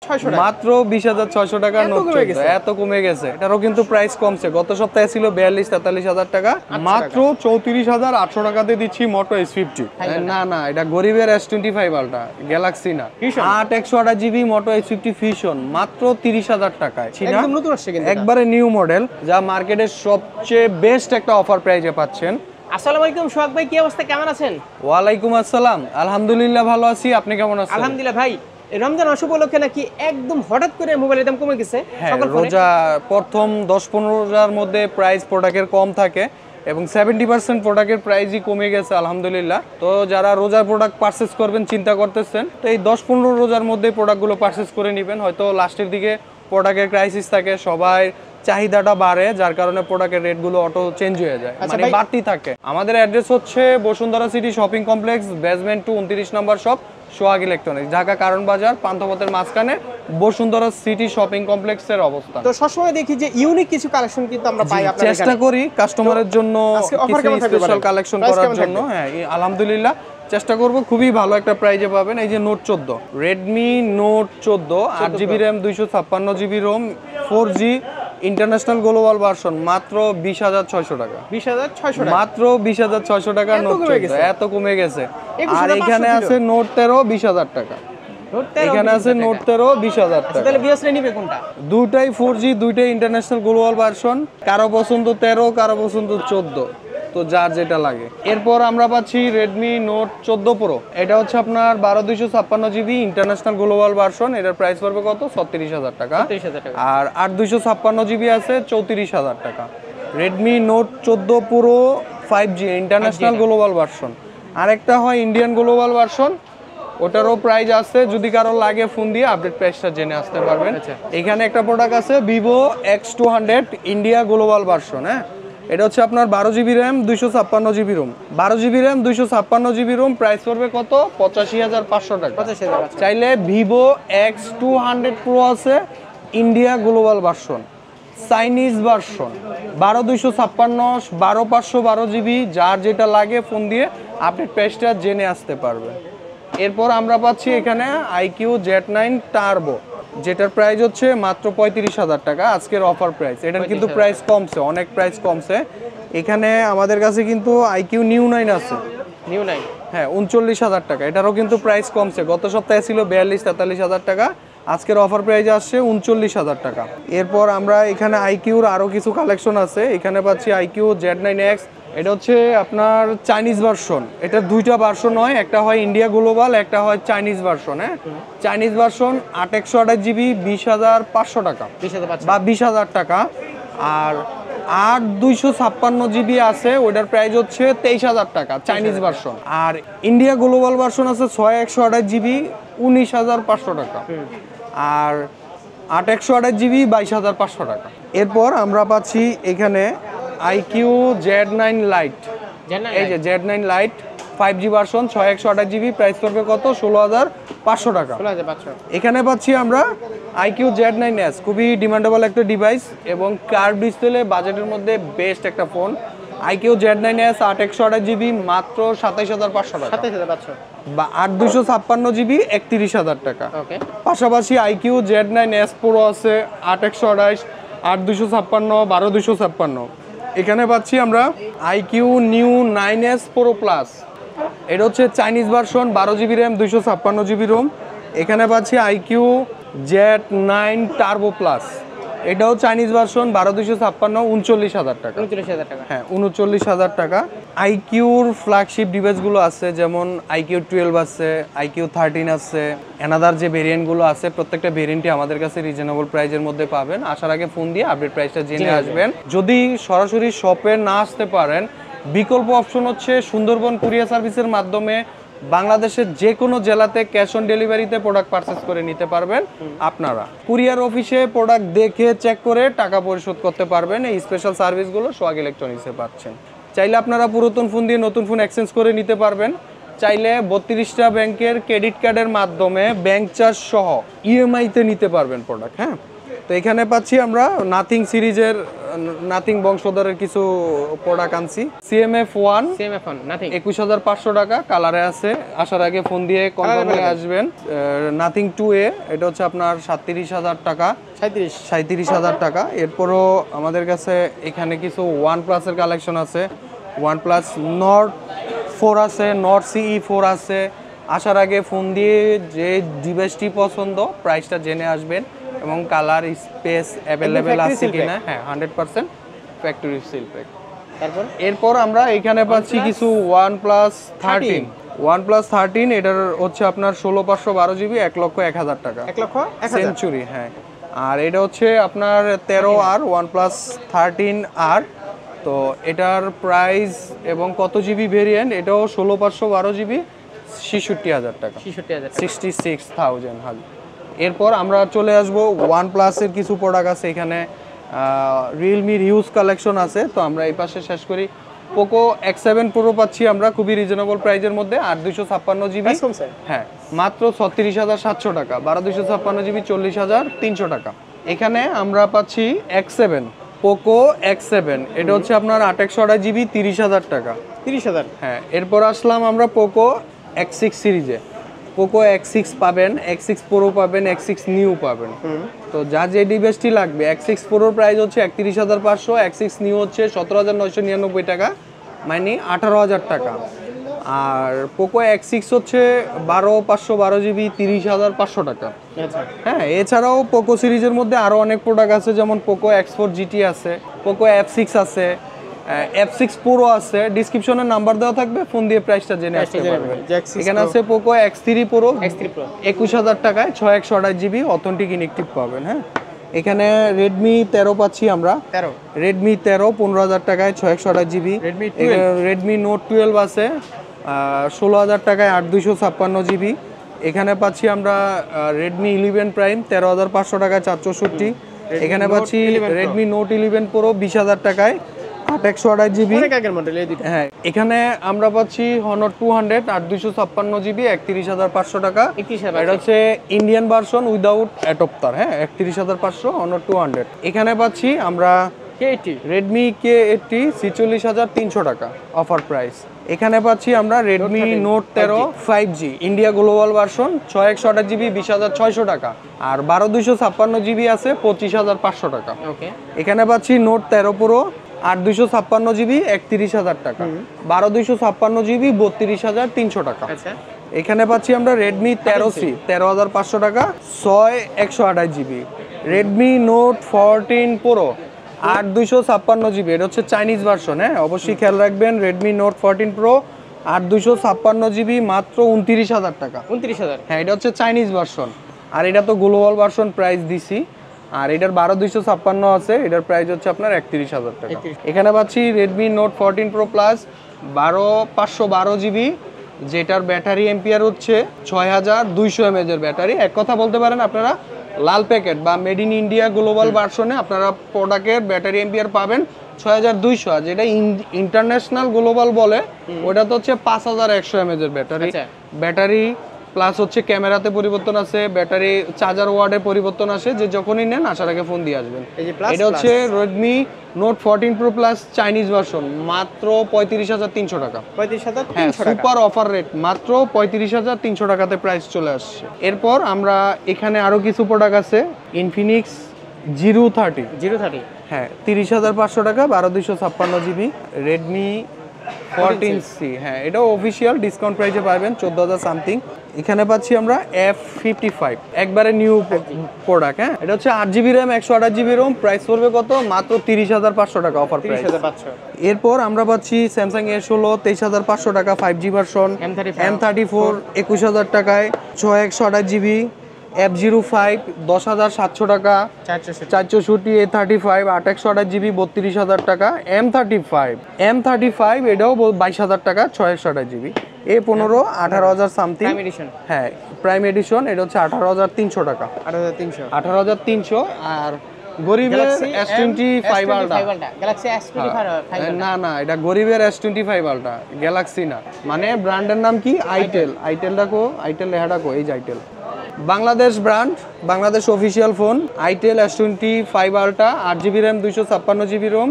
20,600 টাকা, মাত্র 20,600 টাকা নোট 14 এত কমে গেছে। এটারও কিন্তু প্রাইস কমছে, গত সপ্তাহে ছিল 42-43 হাজার টাকা, মাত্র 34,800 টাকাতে দিচ্ছি মোটো S50। না না, এটা গরিবের S25 আলট্রা, গ্যালাক্সি না, 8/128 GB মোটো S50 ফিউশন মাত্র 30,000 টাকায়। একদম নতুন আসছে কিন্তু একবারে নিউ মডেল, যা মার্কেটের সবচেয়ে বেস্ট একটা অফার প্রাইজে পাচ্ছেন। আসসালামু আলাইকুম সোহাগ ভাই, কি অবস্থা, কেমন আছেন? ওয়ালাইকুম আসসালাম, আলহামদুলিল্লাহ ভালো আছি, আপনি কেমন আছেন? আলহামদুলিল্লাহ ভাই, রমজান মাস উপলক্ষে নাকি একদম হঠাৎ করে মোবাইলের দাম কমে গেছে। রোজা প্রথম 10-15 রোজার মধ্যে প্রাইস প্রোডাক্টের কম থাকে এবং 70% প্রোডাক্টের প্রাইসই কমে গেছে আলহামদুলিল্লাহ। তো যারা রোজার প্রোডাক্ট পারচেস করবেন চিন্তা করতেছেন, তো এই 10-15 রোজার মধ্যে প্রোডাক্টগুলো পারচেস করে নেবেন। হয়তো লাস্টের দিকে প্রোডাক্টের ক্রাইসিস থাকে, সবাই চাহিদাটা বাড়ে, যার কারণে প্রোডাক্টের রেটগুলো অটো চেঞ্জ হয়ে যায়, মানে বাড়তি থাকে। আমাদের অ্যাড্রেস হচ্ছে Bashundhara city shopping complex, basement 2, 29 নম্বর শপ, সোহাগ ইলেকট্রনিক্স, ঢাকা কারণ বাজার, পান্থপথের মাঝখানে বসুন্ধরা সিটি শপিং কমপ্লেক্সের অবস্থান। তো সবসময় দেখি যে ইউনিক কিছু কালেকশন কিন্তু আমরা পাই আপনাদের চেষ্টা করি কাস্টমারের জন্য কিছু স্পেশাল কালেকশন করার জন্য। হ্যাঁ, আলহামদুলিল্লাহ চেষ্টা করব, খুবই ভালো একটা প্রাইজে পাবেন। এই যে Note 14, Redmi Note 14, 8GB RAM, 256GB ROM, 4G international global version, মাত্র 20,600 টাকা। 20,600 টাকা, মাত্র 20,600 টাকা নোট 14, এত কমে গেছে। আর এখানে আছে নোট 13, 20,000 টাকা। এখানে আছে নোট 13, 20,000 টাকা। তাহলে বিএসএল নিবে কোনটা? দুটাই 4G, দুইটাই ইন্টারন্যাশনাল গ্লোবাল ভার্সন, কারো পছন্দ 13, কারো পছন্দ 14, তো যার যেটা লাগে। এরপর আমরা পাচ্ছি রেডমি নোট 14 প্রো, এটা হচ্ছে আপনার 12/256GB ইন্টারন্যাশনাল গ্লোবাল ভার্সন, এটার প্রাইস পড়বে কত? 36,000 টাকা। আর 8/256GB আছে 34,000 টাকা। Redmi Note 14 pro 5G international global version, আরেকটা হয় ইন্ডিয়ান গ্লোবাল ভার্সন, ওটারও প্রাইস আছে, যদি কারো লাগে ফোন দিয়ে আপডেট প্রাইসটা জেনে আসতে পারবেন। এখানে একটা প্রোডাক্ট আছে Vivo X200 India global version. হ্যাঁ, এটা হচ্ছে আপনার 12GB RAM, 256GB ROM, 12GB RAM, 256GB ROM, price পড়বে কত? 85,500 টাকা। চাইলে ভিভো X200 প্রো আছে India global version, Chinese version, 12/256, 12/512GB, যার যেটা লাগে ফোন দিয়ে আপডেট প্রাইসটা জেনে আসতে পারবে। এরপর আমরা পাচ্ছি এখানে IQ Z9 টার্বো, যেটার প্রাইস হচ্ছে মাত্র 35,000 টাকা, আজকের অফার প্রাইস। এটার কিন্তু প্রাইস কমছে, অনেক প্রাইস কমছে। এখানে আমাদের কাছে কিন্তু IQ নিউ 9 আছে, নিউ 9, হ্যাঁ, 39,000 টাকা। এটারও কিন্তু প্রাইস কমছে, গত সপ্তাহে ছিল 42-43 হাজার টাকা, আজকের অফার প্রাইস আসছে 39,000 টাকা। এরপর আমরা এখানে IQর আরও কিছু কালেকশন আছে, এখানে পাচ্ছি IQ Z9X, এটা হচ্ছে আপনার চাইনিজ ভার্সন। এটার দুইটা ভার্সন হয়, একটা হয় ইন্ডিয়া গ্লোবাল, একটা হয় চাইনিজ ভার্সন। হ্যাঁ, চাইনিজ ভার্সন 8/128GB 20,500 টাকা বা 20,000 টাকা। আর 8/256GB আছে, ওটার প্রাইস হচ্ছে 23,000 টাকা চাইনিজ ভার্সন। আর ইন্ডিয়া গ্লোবাল ভার্সন আছে 6/128GB 19,500 টাকা। আর 8/128GB 22,500 টাকা। এরপর আমরা পাচ্ছি এখানে IQ Z9 লাইট, এই যে Z9 light 5G version, 6/128GB, price পড়বে কত? 16,500 টাকা। এখানে পাচ্ছি আমরা IQ Z9S, খুবই ডিমান্ডেবল একটা ডিভাইস এবং কার্ভ ডিসপ্লে, বাজেটের মধ্যে বেস্ট একটা ফোন। IQ Z9S 8/128GB মাত্র 27,500 টাকা, বা 8/256GB 31,000 টাকা। পাশাপাশি IQ Z9S Pro আছে 8/128, 8/256, 12/256। এখানে পাচ্ছি আমরা IQ new 9S Pro Plus, এটা হচ্ছে Chinese version, 12GB RAM, 256GB Rome. এখানে পাচ্ছি IQ Z9 টার্বো প্লাস, এটাও চাইনিজ ভার্সন, 12/256, 39,000 টাকা। হ্যাঁ, 39,000 টাকা। IQর ফ্ল্যাগশিপ ডিভাইসগুলো আছে, যেমন IQ 12 আছে, IQ 13 আছে, অ্যানাদার যে ভেরিয়েন্টগুলো আছে, প্রত্যেকটা ভেরিয়েন্টই আমাদের কাছে রিজনেবল প্রাইসের মধ্যে পাবেন। আসার আগে ফোন দিয়ে আপডেট প্রাইসটা জেনে আসবেন। যদি সরাসরি শপে না আসতে পারেন, বিকল্প অপশন হচ্ছে সুন্দরবন কুরিয়ার সার্ভিসের মাধ্যমে বাংলাদেশের যে কোনো জেলাতে ক্যাশ অন ডেলিভারিতে প্রোডাক্ট পারচেস করে নিতে পারবেন। আপনারা কুরিয়ার অফিসে প্রোডাক্ট দেখে চেক করে টাকা পরিশোধ করতে পারবেন। এই স্পেশাল সার্ভিসগুলো সোহাগ ইলেকট্রনিক্সে পাচ্ছেন। চাইলে আপনারা পুরাতন ফোন দিয়ে নতুন ফোন এক্সচেঞ্জ করে নিতে পারবেন। চাইলে 32টা ব্যাংকের ক্রেডিট কার্ডের মাধ্যমে ব্যাংক চার্জ সহ EMI-তে নিতে পারবেন প্রোডাক্ট। হ্যাঁ, তো এখানে পাচ্ছি আমরা নাথিং সিরিজের নাথিং বংশধরের কিছু প্রোডাক্ট আনছি। CMF1 এখন নাথিং 21,500 টাকা, কালারে আছে। আসার আগে ফোন দিয়ে কনফার্ম হয়ে আসবেন। নাথিং 2A এটা হচ্ছে আপনার 37,000 টাকা, 37,000 টাকা। এরপরও আমাদের কাছে এখানে কিছু OnePlus এর কালেকশন আছে। OnePlus Nord 4 আছে, Nord CE4 আছে। আসার আগে ফোন দিয়ে যে ডিভাইসটি পছন্দ প্রাইসটা জেনে আসবেন এবং কালার স্পেস অ্যাভেলেবেল আছে কিনা। হ্যাঁ, 100% ফ্যাক্টরি সিল প্যাক। এরপর আমরা এখানে পাচ্ছি কিছু OnePlus 13। OnePlus 13 এটার হচ্ছে আপনার 16,512 জিবি, 1,01,000 টাকা, 1,01,000 সেঞ্চুরি। হ্যাঁ, আর এটা হচ্ছে আপনার 13R OnePlus 13R। তো এটার প্রাইস এবং কত জিবি ভেরিয়েন্ট, এটাও 16,512 জিবি, 66,000 টাকা, 66,000। এরপর আমরা চলে আসবো OnePlus-এর কিছু প্রোডাক্ট আছে এখানে। রিয়েলমির হিউজ কালেকশন আছে। তো আমরা এই পাশে শেষ করি। পোকো X7 Pro পাচ্ছি আমরা খুবই রিজনেবল প্রাইজের মধ্যে, 8,256 জিবি। হ্যাঁ, মাত্র 36,700 টাকা। 12,256 জিবি, 40,300 টাকা। এখানে আমরা পাচ্ছি X7, পোকো X7, এটা হচ্ছে আপনার 8/128 জিবি, 30,000 টাকা, 30,000। হ্যাঁ। এরপর আসলাম আমরা পোকো X6 সিরিজে। পোকো X6 পাবেন, X6 Pro পাবেন, X6 নিউ পাবেন। তো যা যে ডিভাইসটি লাগবে, X6 Pro প্রাইস হচ্ছে 31,500, X6 নিউ হচ্ছে 17,999 টাকা, মানে 18,000 টাকা। আর পোকো X6 হচ্ছে 12,512 জিবি, 30,500 টাকা। হ্যাঁ, এছাড়াও পোকো সিরিজের মধ্যে আরও অনেক প্রোডাক্ট আছে, যেমন পোকো X4 GT আছে, পোকো F6 আছে, F6 Pro আছে। ডিসক্রিপশনে নাম্বার দেওয়া থাকবে, ফোন দিয়ে প্রাইসটা জেনে আসতে পারবেন। এখানে আছে পোকো X3 Pro 21,000 টাকায়, 6/128 জিবি, অথেন্টিক ইনঅ্যাক্টিভ পাবেন। হ্যাঁ, এখানে রেডমি 13 পাচ্ছি আমরা, রেডমি 13 15,000 টাকায়, 6/128 জিবি। রেডমি নোট 12 আছে 16,000 টাকায়, 8,256 জিবি। এখানে পাচ্ছি আমরা রেডমি 11 প্রাইম 13,500 টাকায়, 464। এখানে পাচ্ছি রেডমি নোট 11 Pro 20,000 টাকায়, 8/128 জিবি। হ্যাঁ, এখানে আমরা পাচ্ছি Honor 200 8,256 জিবি, 31,500 টাকা। এটা হচ্ছে ইন্ডিয়ান ভার্সন উইদাউট অ্যাডাপ্টার। হ্যাঁ, 31,500 Honor 200। এখানে পাচ্ছি আমরা রেডমি K80 46,300 টাকা অফার প্রাইস। এখানে পাচ্ছি আমরা Redmi note 13 5G India global version, 6/128 GB, 20,600 টাকা। আর 12,256 জিবি আছে, 25,500 টাকা। এখানে পাচ্ছি নোট 13 Pro 8,256 জিবি, 31,000 টাকা। 12,256 জিবি, 32,300 টাকা। এখানে পাচ্ছি আমরা রেডমি 13C 13,500 টাকা, 6/128 GB. Redmi Note 14 Pro 8,256 GB, এটা হচ্ছে চাইনিজ ভার্সন। হ্যাঁ, অবশ্যই খেয়াল রাখবেন। রেডমি নোট 14 Pro 8,256 জিবি, মাত্র 29,000 টাকা। 29,000। হ্যাঁ, এটা হচ্ছে চাইনিজ ভার্সন, আর এটা তো গ্লোবাল ভার্সন প্রাইস দিছি। আর এটার 12,256 আছে, এটার প্রাইস হচ্ছে আপনার 31,000 টাকা। এখানে পাচ্ছি Redmi Note 14 Pro plus 512 GB, যেটার ব্যাটারি এম্পিয়ার হচ্ছে 6,200 mAh এর ব্যাটারি। এক কথা বলতে পারেন আপনারা লাল প্যাকেট বা মেড ইন ইন্ডিয়া গ্লোবাল ভার্সনে আপনারা প্রোডাক্টের ব্যাটারি এম্পিয়ার পাবেন 6,200, আর যেটা ইন্টারন্যাশনাল গ্লোবাল বলে ওটা তো হচ্ছে 5,100 mAh এর ব্যাটারি। ব্যাটারি প্লাস হচ্ছে ক্যামেরাতে পরিবর্তন আছে, ব্যাটারি চার্জার ওয়ার্ডে পরিবর্তন আসে, যে যখনই নেন আসার আগে ফোন দিয়ে আসবেন। এটা হচ্ছে Redmi Note 14 Pro plus Chinese version, মাত্র 35,300 টাকা। 35,300 হ্যাঁ, সুপার অফার রেট, মাত্র 35,300 টাকাতে প্রাইস চলে আসছে। এরপর আমরা এখানে আরো কিছু প্রোডাক্ট আছে, ইনফিনিক্স জিরো 30। হ্যাঁ, 30,500 টাকা, 12,256 জিবি। রেডমি 14C, হ্যাঁ, এটাও অফিসিয়াল ডিসকাউন্ট প্রাইসে পাবেন, 14,000 সামথিং। এখানে পাচ্ছি আমরা F55, একবারে নিউ প্রোডাক্ট। হ্যাঁ, এটা হচ্ছে 8GB RAM, 128GB Rome. Price পড়বে কত? মাত্র 30,500 টাকা অফার প্রাইস। এরপর আমরা পাচ্ছি স্যামসাং A16 23,500 টাকা, 5G ভার্সন। M34 21,000 টাকায়, 6/128GB। F05 10,700 টাকা, 464। A35 8/128GB, 32,000 টাকা। M35 এটাও 22,000 টাকা, 6/128GB। A15 18,000 something. হ্যাঁ, প্রাইম এডিশন, এটা হচ্ছে 18,300 টাকা, 18,300। আর গরিবের S25 আলট্রা, না এটা গরিবের S25 আলট্রা, গ্যালাক্সি না। মানে ব্র্যান্ডের নাম কি? আইটেল। আইটেল ডাকো, আইটেল লেখা ডাকো, এই যে itel. Bangladesh brand, Bangladesh official phone, itel S25 Ultra, 8GB RAM, 256GB ROM,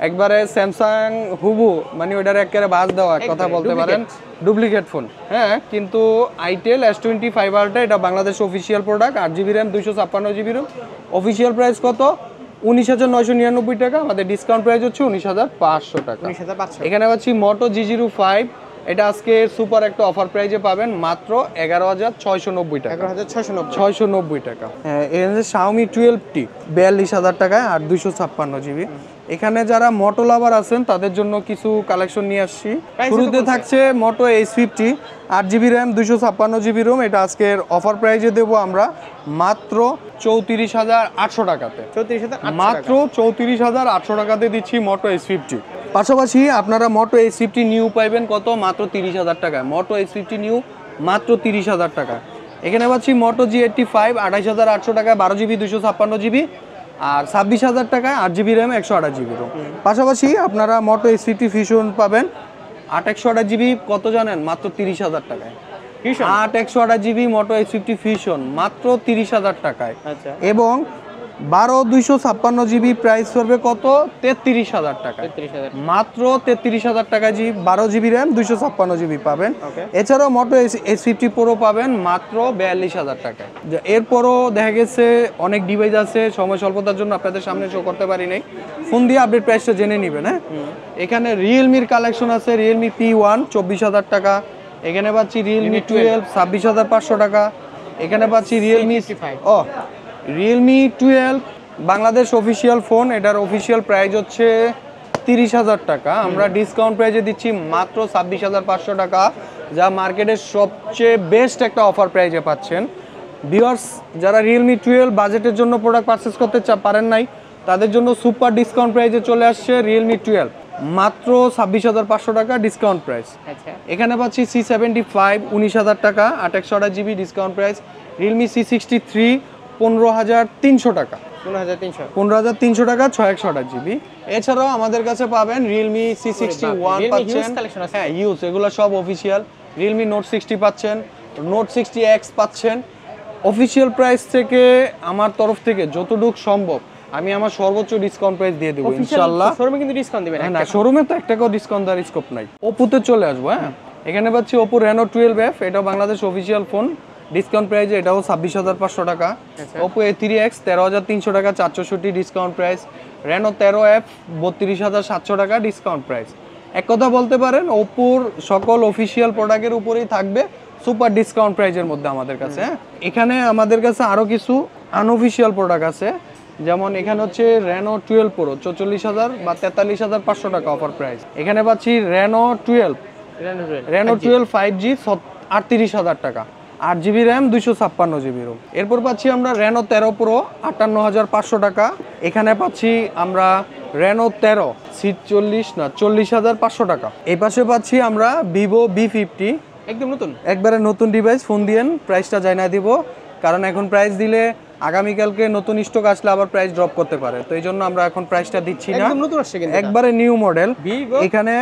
একবারে স্যামসাং হুবু, মানে ওইটার একেবারে বাদ দেওয়া এক কথা বলতে পারেন, ডুপ্লিকেট ফোন। হ্যাঁ, কিন্তু আইটেল S25 আলট্রা এটা Bangladesh official product, 8GB RAM, 256GB ROM. Official price কত? 19,999 টাকা। আমাদের ডিসকাউন্ট প্রাইস হচ্ছে 19,500 টাকা। 19,500। এখানে পাচ্ছি মোটো G05, এটা আজকে সুপার একটা অফার প্রাইজে পাবেন মাত্র 11,690 টাকা। 11,690 টাকা। হ্যাঁ, এর Xiaomi 12T 42,000 টাকায় আর 256GB। এখানে যারা মোটো লাভার আছেন তাদের জন্য কিছু কালেকশন নিয়ে আসছি। শুরুতে থাকছে মোটো H50, 8GB RAM, 256GB Rome. এটা আজকের অফার প্রাইজে দেবো আমরা মাত্র 34,800 টাকাতে। 34,800 মাত্র 34,800 টাকাতে দিচ্ছি মোটো H50। পাশাপাশি আপনারা মোটো H50 নিউ পাইবেন কত? মাত্র 30,000 টাকায়। মোটো H50 নিউ মাত্র 30,000 টাকা। এখানে পাচ্ছি মোটো G85 28,800 টাকায়, 12GB 256GB, আর 26,000 টাকায় 8GB র্যাম, 128GB রোম। পাশাপাশি আপনারা মোটো H50 ফিউশন পাবেন 8 128GB, কত জানেন? মাত্র 30,000 টাকায়। 8 128GB মোটো H50 ফিউশন মাত্র 30,000 টাকায়। আচ্ছা। এবং 12 256GB প্রাইস পড়বে কত? 33,000 টাকা। মাত্র 33,000 টাকা। 12GB র্যাম, 256GB পাবেন। এছাড়াও মোটো H50 প্রো পাবেন মাত্র 42,000 টাকায়। এরপরও দেখা গেছে অনেক ডিভাইস আছে, সময় স্বল্পতার জন্য আপনাদের সামনে শো করতে পারি নাই। ফোন দিয়ে আপডেট প্রাইসটা জেনে নেবেন। হ্যাঁ, এখানে রিয়েলমির কালেকশন আছে। রিয়েলমি P1 24,000 টাকা। এখানে পাচ্ছি রিয়েলমি 12 26,500 টাকা। এখানে পাচ্ছি Realme Realme 12 Bangladesh official phone, এটার অফিসিয়াল প্রাইস হচ্ছে 30,000 টাকা। আমরা ডিসকাউন্ট প্রাইজে দিচ্ছি মাত্র 26,500 টাকা, যা মার্কেটের সবচেয়ে বেস্ট একটা অফার প্রাইজে পাচ্ছেন। ভিউয়ার্স, যারা রিয়েলমি 12 বাজেটের জন্য প্রোডাক্ট পারচেস করতে পারেন নাই, তাদের জন্য সুপার ডিসকাউন্ট প্রাইজে চলে আসছে রিয়েলমি 12 মাত্র 26,500 টাকা ডিসকাউন্ট প্রাইস। এখানে পাচ্ছি C75 19,000 টাকা, 8 128GB discount price. Realme C63 15,300 টাকা। 15,300 টাকা, 6 128GB। এছাড়াও আমাদের কাছে পাবেন রিয়েলমি C61 পাচ্ছেন। হ্যাঁ, ইউজ এগুলো সব অফিসিয়াল। রিয়েলমি নোট 60 পাচ্ছেন, নোট 60X পাচ্ছেন। অফিসিয়াল প্রাইস থেকে আমার তরফ থেকে যতটুকু সম্ভব আমি আমার সর্বোচ্চ ডিসকাউন্ট প্রাইস দিয়ে দেবো ইনশাআল্লাহ। শোরুমে কিন্তু ডিসকাউন্ট দিবেন না, শোরুমে তো 1 টাকাও ডিসকাউন্ট দেওয়ার স্কোপ নাই। ওপোতে চলে আসবো। হ্যাঁ, এখানে পাচ্ছি ওপো Reno 12F, এটাও বাংলাদেশ অফিসিয়াল ফোন। ডিসকাউন্ট প্রাইসে এটাও 26,500 টাকা। ওপো A3X 13,300 টাকা, 464 ডিসকাউন্ট প্রাইস। Reno 13F 32,700 টাকা ডিসকাউন্ট প্রাইস। এক কথা বলতে পারেন ওপোর সকল অফিসিয়াল প্রোডাক্টের উপরেই থাকবে সুপার ডিসকাউন্ট প্রাইজের মধ্যে আমাদের কাছে। হ্যাঁ, এখানে আমাদের কাছে আরও কিছু আনঅফিসিয়াল প্রোডাক্ট আছে। যেমন এখানে হচ্ছে Reno 12 Pro 44,000 বা 43,500 টাকা অফার প্রাইস। এখানে পাচ্ছি Reno 12 5G 38,000 টাকা, 8GB র্যাম, 256GB রোম। এরপর পাচ্ছি আমরা Reno 13 Pro 58,500 টাকা। এখানে পাচ্ছি আমরা Reno 13 40,500 টাকা। এই পাশে পাচ্ছি আমরা Vivo V50, একবারে নতুন ডিভাইস। ফোন দিয়েন, প্রাইসটা জানিয়ে দিব, কারণ এখন প্রাইস দিলে আগামীকালকে নতুন স্টক আসলে আবার প্রাইস ড্রপ করতে পারে। তো এই জন্য আমরা এখন প্রাইসটা দিচ্ছি না, একবারে নিউ মডেল। এখানে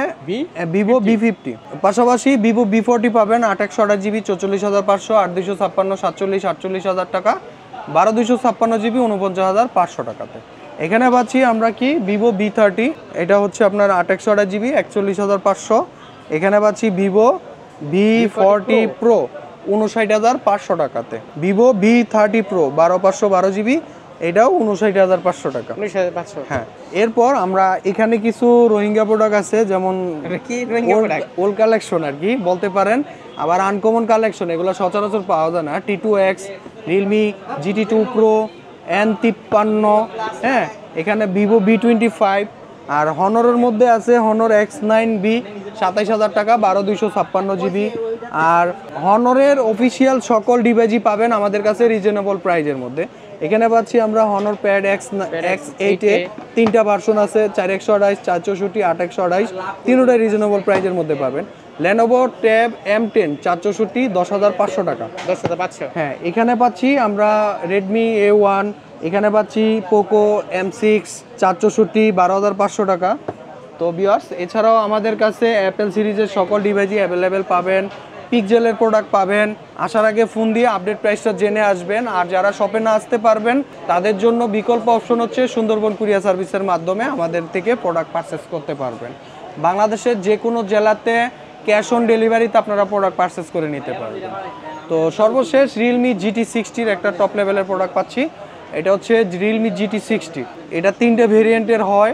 Vivo V50, পাশাপাশি Vivo V40 পাবেন 8 128GB 44,500, 8 256 47 48,000 টাকা, 12 256GB 49,500 টাকাতে। এখানে পাচ্ছি আমরা কি Vivo V30, এটা হচ্ছে আপনার 8 128GB 41,500। এখানে পাচ্ছি Vivo V40 Pro 59,500 টাকাতে। Vivo V30 Pro 12/512GB, এটাও 59,500 টাকা। 19,500। হ্যাঁ, এরপর আমরা এখানে কিছু রোহিঙ্গা প্রোডাক্ট আছে, যেমন ওল্ড কালেকশন আর কি বলতে পারেন, আবার আনকমন কালেকশন, এগুলো সচরাচর পাওয়া যায় না। T2X, Realme GT2 Pro, N53। হ্যাঁ, এখানে Vivo V25, আর হনরের মধ্যে আছে Honor X9B 27,000 টাকা, 12 256GB। আর হনরের অফিসিয়াল সকল ডিভাইসই পাবেন আমাদের কাছে রিজনেবল প্রাইজের মধ্যে। এখানে পাচ্ছি আমরা Honor Pad X8 এ 3টা ভার্সন আছে, 4 128, 464, 8 128, তিনটাই রিজনেবল প্রাইজের মধ্যে পাবেন। Lenovo Tab M10 464 10,500 টাকা। 10,500। হ্যাঁ, এখানে পাচ্ছি আমরা Redmi A1, এখানে পাচ্ছি Poco M6 464 12,500 টাকা। তো ভিউয়ার্স, এছাড়াও আমাদের কাছে অ্যাপেল সিরিজের সকল ডিভাইসই অ্যাভেলেবেল পাবেন। পিকজেলের প্রোডাক্ট পাবেন। আসার আগে ফোন দিয়ে আপডেট প্রাইসটা জেনে আসবেন। আর যারা শপে না আসতে পারবেন তাদের জন্য বিকল্প অপশন হচ্ছে সুন্দরবন কুরিয়ার সার্ভিসের মাধ্যমে আমাদের থেকে প্রোডাক্ট পারচেস করতে পারবেন। বাংলাদেশের যে কোনো জেলাতে ক্যাশ অন ডেলিভারিতে আপনারা প্রোডাক্ট পারচেস করে নিতে পারবেন। তো সর্বশেষ রিয়েলমি GT60 একটা টপ লেভেলের প্রোডাক্ট পাচ্ছি। এটা হচ্ছে রিয়েলমি GT60। এটা 3টে ভেরিয়েন্টের হয়,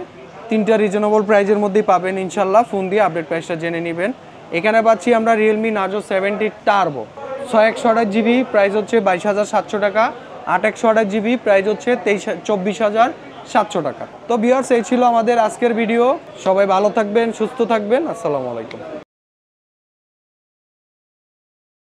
3টা রিজনেবল প্রাইজের মধ্যেই পাবেন ইনশাল্লাহ। ফোন দিয়ে আপডেট প্রাইসটা জেনে নেবেন। এখানে পাচ্ছি আমরা Realme Narzo 70 turbo, 6128GB, price হচ্ছে 22,700 টাকা। 8128GB, প্রাইস হচ্ছে 24,700 টাকা। তো ভিউয়ার্স, এই ছিল আমাদের আজকের ভিডিও। সবাই ভালো থাকবেন, সুস্থ থাকবেন। আসসালামু আলাইকুম।